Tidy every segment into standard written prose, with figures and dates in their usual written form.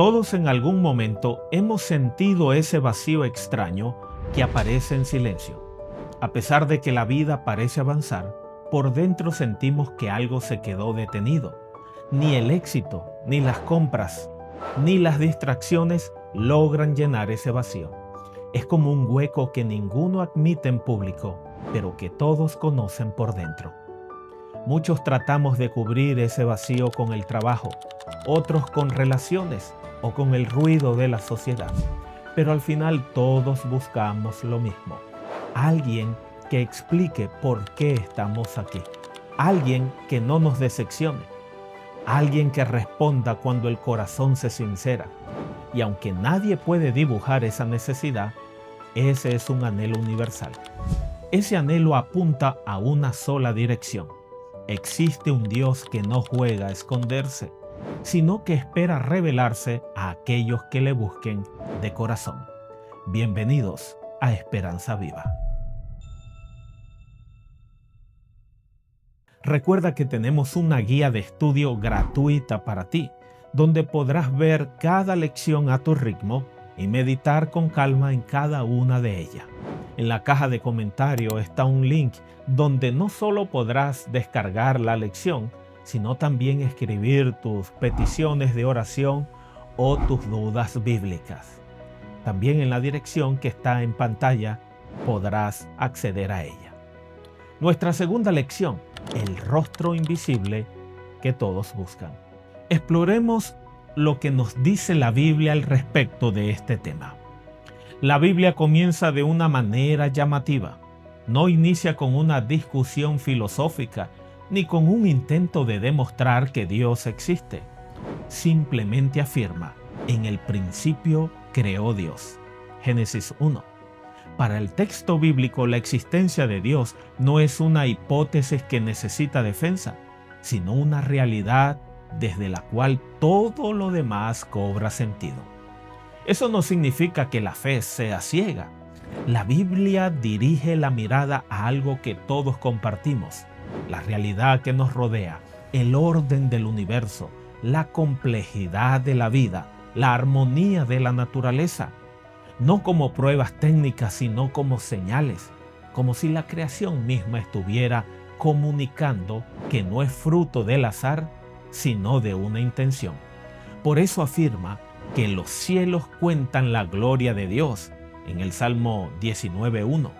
Todos en algún momento hemos sentido ese vacío extraño que aparece en silencio. A pesar de que la vida parece avanzar, por dentro sentimos que algo se quedó detenido. Ni el éxito, ni las compras, ni las distracciones logran llenar ese vacío. Es como un hueco que ninguno admite en público, pero que todos conocen por dentro. Muchos tratamos de cubrir ese vacío con el trabajo, otros con relaciones o con el ruido de la sociedad. Pero al final todos buscamos lo mismo. Alguien que explique por qué estamos aquí. Alguien que no nos decepcione. Alguien que responda cuando el corazón se sincera. Y aunque nadie puede dibujar esa necesidad, ese es un anhelo universal. Ese anhelo apunta a una sola dirección. Existe un Dios que no juega a esconderse, sino que espera revelarse a aquellos que le busquen de corazón. Bienvenidos a Esperanza Viva. Recuerda que tenemos una guía de estudio gratuita para ti, donde podrás ver cada lección a tu ritmo y meditar con calma en cada una de ellas. En la caja de comentarios está un link donde no solo podrás descargar la lección, sino también escribir tus peticiones de oración o tus dudas bíblicas. También en la dirección que está en pantalla podrás acceder a ella. Nuestra segunda lección, el rostro invisible que todos buscan. Exploremos lo que nos dice la Biblia al respecto de este tema. La Biblia comienza de una manera llamativa. No inicia con una discusión filosófica ni con un intento de demostrar que Dios existe. Simplemente afirma, en el principio creó Dios. Génesis 1. Para el texto bíblico, la existencia de Dios no es una hipótesis que necesita defensa, sino una realidad desde la cual todo lo demás cobra sentido. Eso no significa que la fe sea ciega. La Biblia dirige la mirada a algo que todos compartimos, la realidad que nos rodea, el orden del universo, la complejidad de la vida, la armonía de la naturaleza. No como pruebas técnicas, sino como señales, como si la creación misma estuviera comunicando que no es fruto del azar, sino de una intención. Por eso afirma que los cielos cuentan la gloria de Dios, en el Salmo 19:1.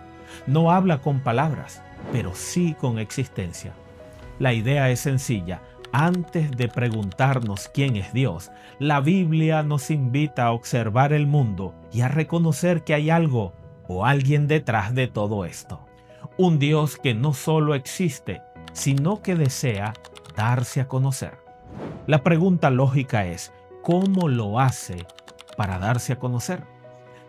No habla con palabras, pero sí con existencia. La idea es sencilla. Antes de preguntarnos quién es Dios, la Biblia nos invita a observar el mundo y a reconocer que hay algo o alguien detrás de todo esto. Un Dios que no solo existe, sino que desea darse a conocer. La pregunta lógica es, ¿cómo lo hace para darse a conocer?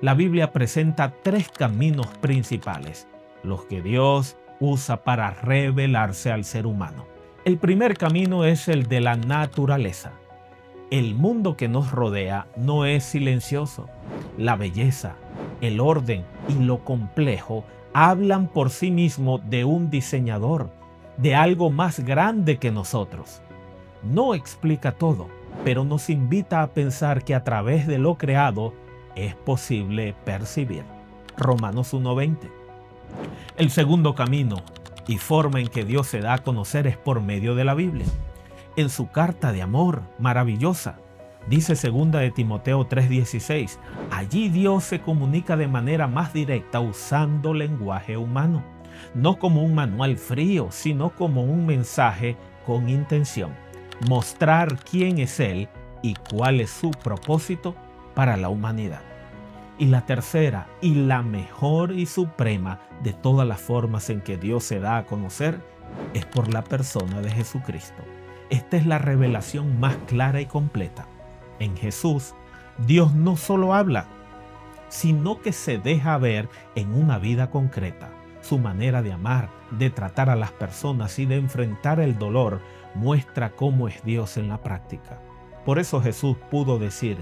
La Biblia presenta 3 caminos principales, los que Dios usa para revelarse al ser humano. El primer camino es el de la naturaleza. El mundo que nos rodea no es silencioso. La belleza, el orden y lo complejo hablan por sí mismo de un diseñador, de algo más grande que nosotros. No explica todo, pero nos invita a pensar que a través de lo creado es posible percibir. Romanos 1:20. El segundo camino y forma en que Dios se da a conocer es por medio de la Biblia. En su carta de amor maravillosa, dice 2 de Timoteo 3:16, allí Dios se comunica de manera más directa usando lenguaje humano, no como un manual frío, sino como un mensaje con intención, mostrar quién es Él y cuál es su propósito para la humanidad. Y la tercera y la mejor y suprema de todas las formas en que Dios se da a conocer es por la persona de Jesucristo. Esta es la revelación más clara y completa. En Jesús, Dios no solo habla, sino que se deja ver en una vida concreta. Su manera de amar, de tratar a las personas y de enfrentar el dolor muestra cómo es Dios en la práctica. Por eso Jesús pudo decir,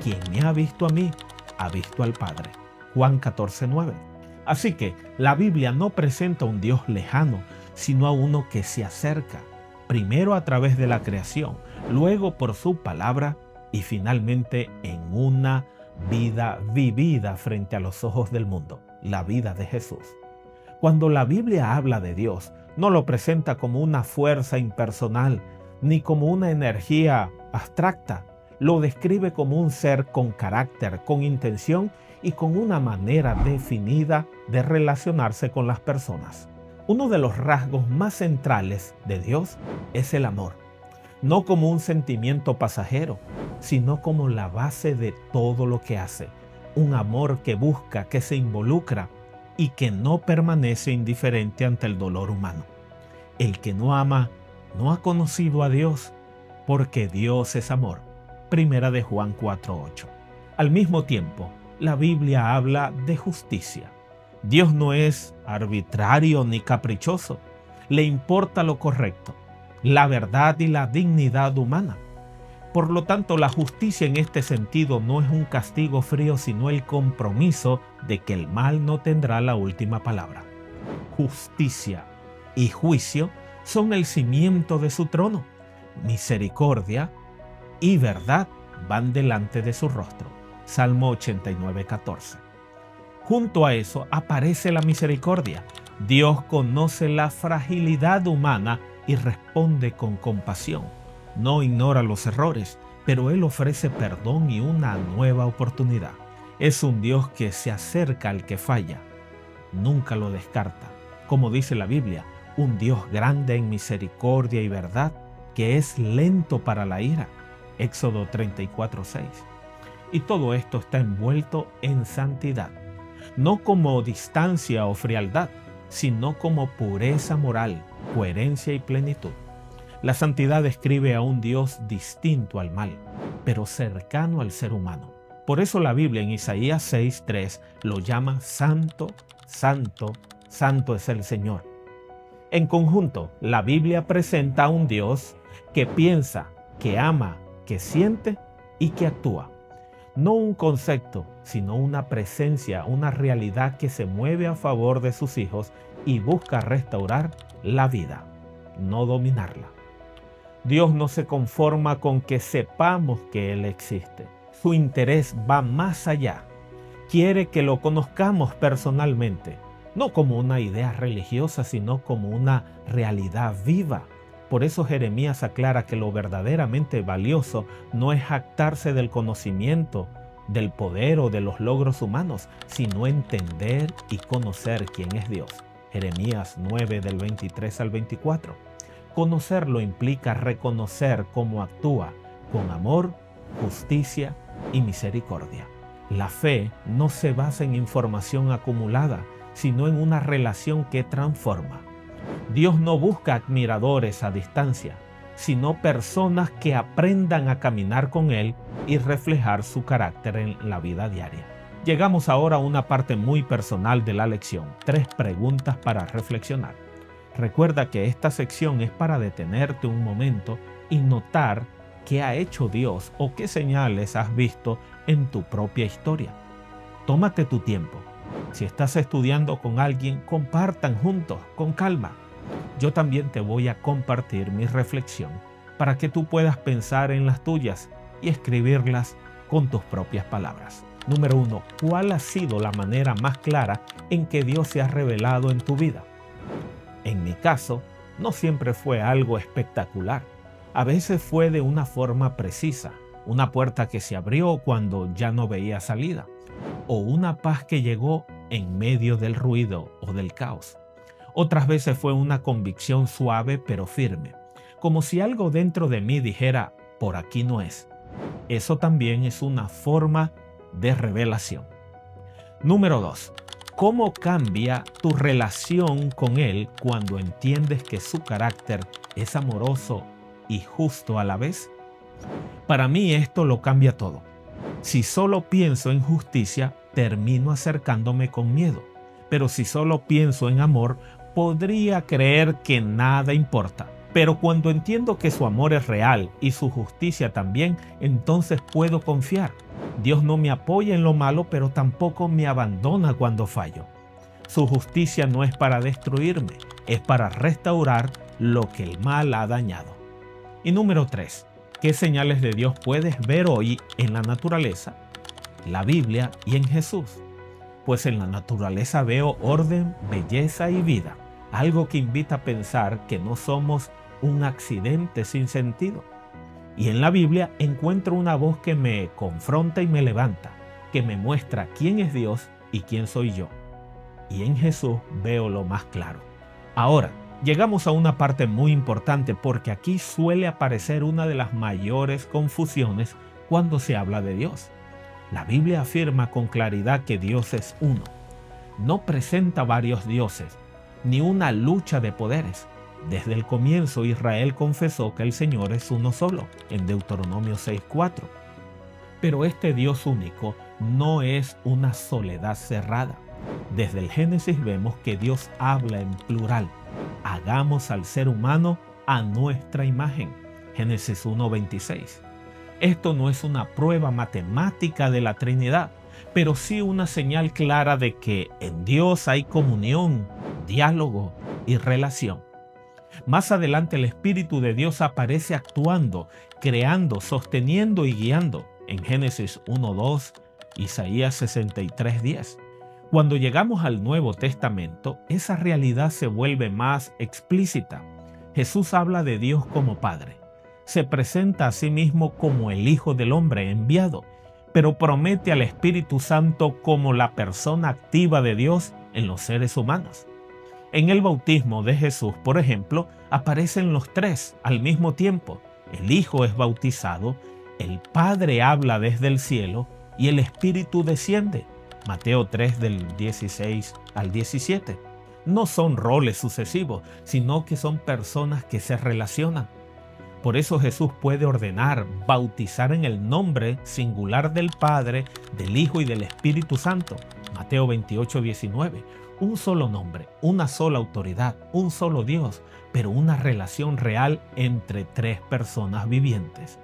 quien me ha visto a mí, ha visto al Padre. Juan 14:9. Así que la Biblia no presenta un Dios lejano, sino a uno que se acerca, primero a través de la creación, luego por su palabra y finalmente en una vida vivida frente a los ojos del mundo, la vida de Jesús. Cuando la Biblia habla de Dios, no lo presenta como una fuerza impersonal ni como una energía abstracta. Lo describe como un ser con carácter, con intención y con una manera definida de relacionarse con las personas. Uno de los rasgos más centrales de Dios es el amor, no como un sentimiento pasajero, sino como la base de todo lo que hace. Un amor que busca, que se involucra y que no permanece indiferente ante el dolor humano. El que no ama no ha conocido a Dios, porque Dios es amor. Primera de Juan 4:8. Al mismo tiempo, la Biblia habla de justicia. Dios no es arbitrario ni caprichoso. Le importa lo correcto, la verdad y la dignidad humana. Por lo tanto, la justicia en este sentido no es un castigo frío, sino el compromiso de que el mal no tendrá la última palabra. Justicia y juicio son el cimiento de su trono. Misericordia y verdad van delante de su rostro. Salmo 89:14. Junto a eso aparece la misericordia. Dios conoce la fragilidad humana y responde con compasión. No ignora los errores, pero Él ofrece perdón y una nueva oportunidad. Es un Dios que se acerca al que falla. Nunca lo descarta. Como dice la Biblia, un Dios grande en misericordia y verdad, que es lento para la ira. Éxodo 34:6. Y todo esto está envuelto en santidad, no como distancia o frialdad, sino como pureza moral, coherencia y plenitud. La santidad describe a un Dios distinto al mal, pero cercano al ser humano. Por eso la Biblia en Isaías 6:3 lo llama santo, santo, santo es el Señor. En conjunto, la Biblia presenta a un Dios que piensa, que ama, que siente y que actúa. No un concepto, sino una presencia, una realidad que se mueve a favor de sus hijos y busca restaurar la vida, no dominarla. Dios no se conforma con que sepamos que Él existe. Su interés va más allá. Quiere que lo conozcamos personalmente, no como una idea religiosa, sino como una realidad viva. Por eso Jeremías aclara que lo verdaderamente valioso no es jactarse del conocimiento, del poder o de los logros humanos, sino entender y conocer quién es Dios. Jeremías 9 del 23 al 24. Conocerlo implica reconocer cómo actúa con amor, justicia y misericordia. La fe no se basa en información acumulada, sino en una relación que transforma. Dios no busca admiradores a distancia, sino personas que aprendan a caminar con Él y reflejar su carácter en la vida diaria. Llegamos ahora a una parte muy personal de la lección, 3 preguntas para reflexionar. Recuerda que esta sección es para detenerte un momento y notar qué ha hecho Dios o qué señales has visto en tu propia historia. Tómate tu tiempo. Si estás estudiando con alguien, compartan juntos, con calma. Yo también te voy a compartir mi reflexión para que tú puedas pensar en las tuyas y escribirlas con tus propias palabras. Número 1. ¿Cuál ha sido la manera más clara en que Dios se ha revelado en tu vida? En mi caso, no siempre fue algo espectacular. A veces fue de una forma precisa, una puerta que se abrió cuando ya no veía salida, o una paz que llegó en medio del ruido o del caos. Otras veces fue una convicción suave pero firme, como si algo dentro de mí dijera, por aquí no es. Eso también es una forma de revelación. Número 2. ¿Cómo cambia tu relación con Él cuando entiendes que su carácter es amoroso y justo a la vez? Para mí esto lo cambia todo. Si solo pienso en justicia, termino acercándome con miedo. Pero si solo pienso en amor, podría creer que nada importa. Pero cuando entiendo que su amor es real y su justicia también, entonces puedo confiar. Dios no me apoya en lo malo, pero tampoco me abandona cuando fallo. Su justicia no es para destruirme, es para restaurar lo que el mal ha dañado. Y número 3. ¿Qué señales de Dios puedes ver hoy en la naturaleza, la Biblia y en Jesús? Pues en la naturaleza veo orden, belleza y vida, algo que invita a pensar que no somos un accidente sin sentido. Y en la Biblia encuentro una voz que me confronta y me levanta, que me muestra quién es Dios y quién soy yo. Y en Jesús veo lo más claro. Ahora, llegamos a una parte muy importante porque aquí suele aparecer una de las mayores confusiones cuando se habla de Dios. La Biblia afirma con claridad que Dios es uno. No presenta varios dioses, ni una lucha de poderes. Desde el comienzo Israel confesó que el Señor es uno solo, en Deuteronomio 6:4. Pero este Dios único no es una soledad cerrada. Desde el Génesis vemos que Dios habla en plural. Hagamos al ser humano a nuestra imagen. Génesis 1:26. Esto no es una prueba matemática de la Trinidad, pero sí una señal clara de que en Dios hay comunión, diálogo y relación. Más adelante el Espíritu de Dios aparece actuando, creando, sosteniendo y guiando en Génesis 1:2, Isaías 63:10. Cuando llegamos al Nuevo Testamento, esa realidad se vuelve más explícita. Jesús habla de Dios como Padre. Se presenta a sí mismo como el Hijo del Hombre enviado, pero promete al Espíritu Santo como la persona activa de Dios en los seres humanos. En el bautismo de Jesús, por ejemplo, aparecen los tres al mismo tiempo. El Hijo es bautizado, el Padre habla desde el cielo y el Espíritu desciende. Mateo 3 del 16 al 17. No son roles sucesivos, sino que son personas que se relacionan. Por eso Jesús puede ordenar, bautizar en el nombre singular del Padre, del Hijo y del Espíritu Santo. Mateo 28:19. Un solo nombre, una sola autoridad, un solo Dios, pero una relación real entre tres personas vivientes.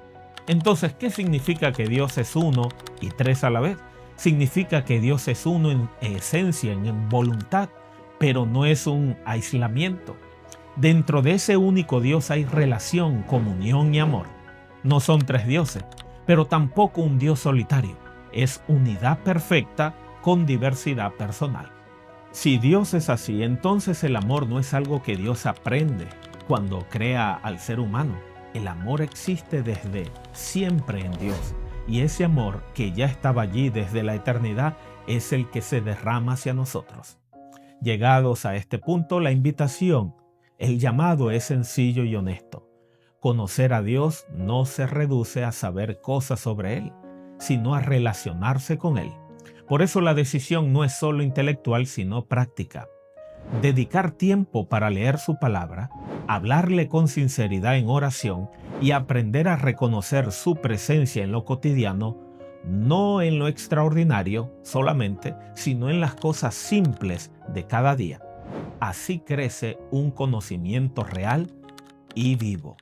Entonces, ¿qué significa que Dios es uno y tres a la vez? Significa que Dios es uno en esencia, en voluntad, pero no es un aislamiento. Dentro de ese único Dios hay relación, comunión y amor. No son tres dioses, pero tampoco un Dios solitario. Es unidad perfecta con diversidad personal. Si Dios es así, entonces el amor no es algo que Dios aprende cuando crea al ser humano. El amor existe desde siempre en Dios. Y ese amor que ya estaba allí desde la eternidad es el que se derrama hacia nosotros. Llegados a este punto, la invitación, el llamado es sencillo y honesto. Conocer a Dios no se reduce a saber cosas sobre Él, sino a relacionarse con Él. Por eso la decisión no es solo intelectual, sino práctica. Dedicar tiempo para leer su palabra, hablarle con sinceridad en oración y aprender a reconocer su presencia en lo cotidiano, no en lo extraordinario solamente, sino en las cosas simples de cada día. Así crece un conocimiento real y vivo.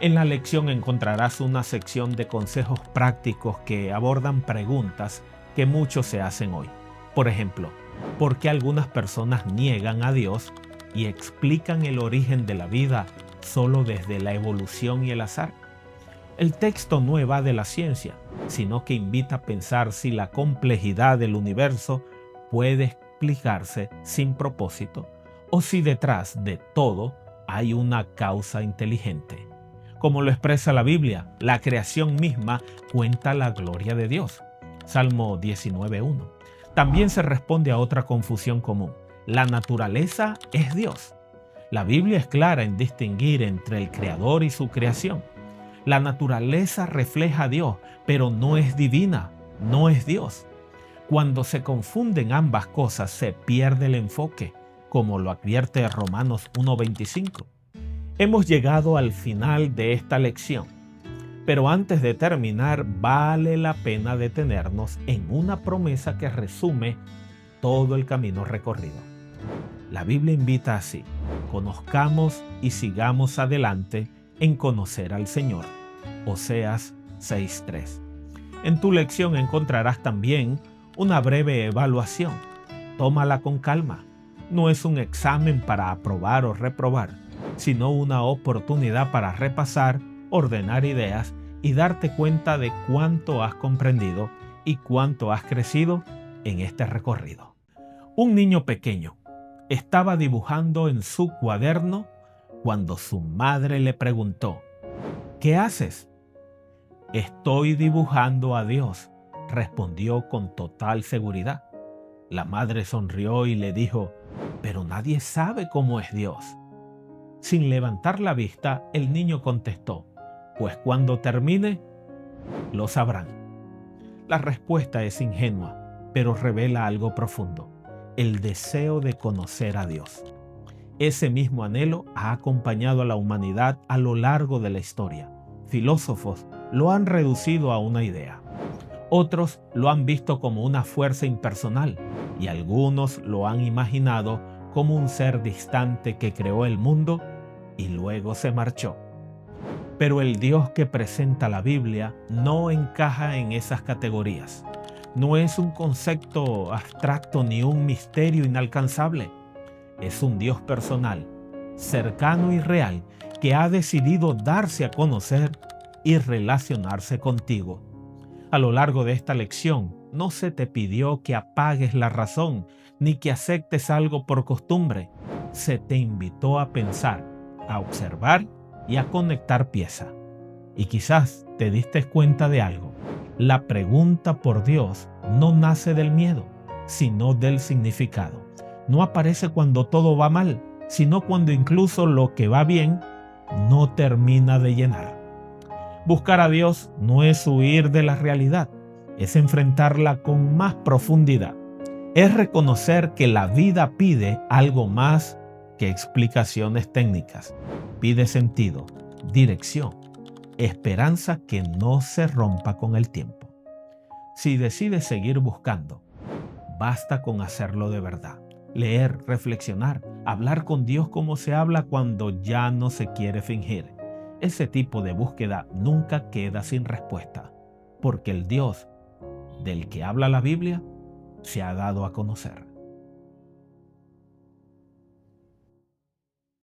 En la lección encontrarás una sección de consejos prácticos que abordan preguntas que muchos se hacen hoy. Por ejemplo, ¿por qué algunas personas niegan a Dios y explican el origen de la vida solo desde la evolución y el azar? El texto no evade la ciencia, sino que invita a pensar si la complejidad del universo puede explicarse sin propósito o si detrás de todo hay una causa inteligente. Como lo expresa la Biblia, la creación misma cuenta la gloria de Dios. Salmo 19:1. También se responde a otra confusión común. La naturaleza es Dios. La Biblia es clara en distinguir entre el Creador y su creación. La naturaleza refleja a Dios, pero no es divina, no es Dios. Cuando se confunden ambas cosas, se pierde el enfoque, como lo advierte Romanos 1:25. Hemos llegado al final de esta lección. Pero antes de terminar, vale la pena detenernos en una promesa que resume todo el camino recorrido. La Biblia invita así: conozcamos y sigamos adelante en conocer al Señor. Oseas 6:3. En tu lección encontrarás también una breve evaluación. Tómala con calma. No es un examen para aprobar o reprobar, sino una oportunidad para repasar ordenar ideas y darte cuenta de cuánto has comprendido y cuánto has crecido en este recorrido. Un niño pequeño estaba dibujando en su cuaderno cuando su madre le preguntó: ¿qué haces? Estoy dibujando a Dios, respondió con total seguridad. La madre sonrió y le dijo: pero nadie sabe cómo es Dios. Sin levantar la vista, el niño contestó: pues cuando termine, lo sabrán. La respuesta es ingenua, pero revela algo profundo: el deseo de conocer a Dios. Ese mismo anhelo ha acompañado a la humanidad a lo largo de la historia. Filósofos lo han reducido a una idea. Otros lo han visto como una fuerza impersonal y algunos lo han imaginado como un ser distante que creó el mundo y luego se marchó. Pero el Dios que presenta la Biblia no encaja en esas categorías. No es un concepto abstracto ni un misterio inalcanzable. Es un Dios personal, cercano y real, que ha decidido darse a conocer y relacionarse contigo. A lo largo de esta lección, no se te pidió que apagues la razón ni que aceptes algo por costumbre. Se te invitó a pensar, a observar y a conectar piezas. Y quizás te diste cuenta de algo. La pregunta por Dios no nace del miedo, sino del significado. No aparece cuando todo va mal, sino cuando incluso lo que va bien no termina de llenar. Buscar a Dios no es huir de la realidad, es enfrentarla con más profundidad. Es reconocer que la vida pide algo más que explicaciones técnicas. Pide sentido, dirección, esperanza que no se rompa con el tiempo. Si decides seguir buscando, basta con hacerlo de verdad. Leer, reflexionar, hablar con Dios como se habla cuando ya no se quiere fingir. Ese tipo de búsqueda nunca queda sin respuesta, porque el Dios del que habla la Biblia se ha dado a conocer.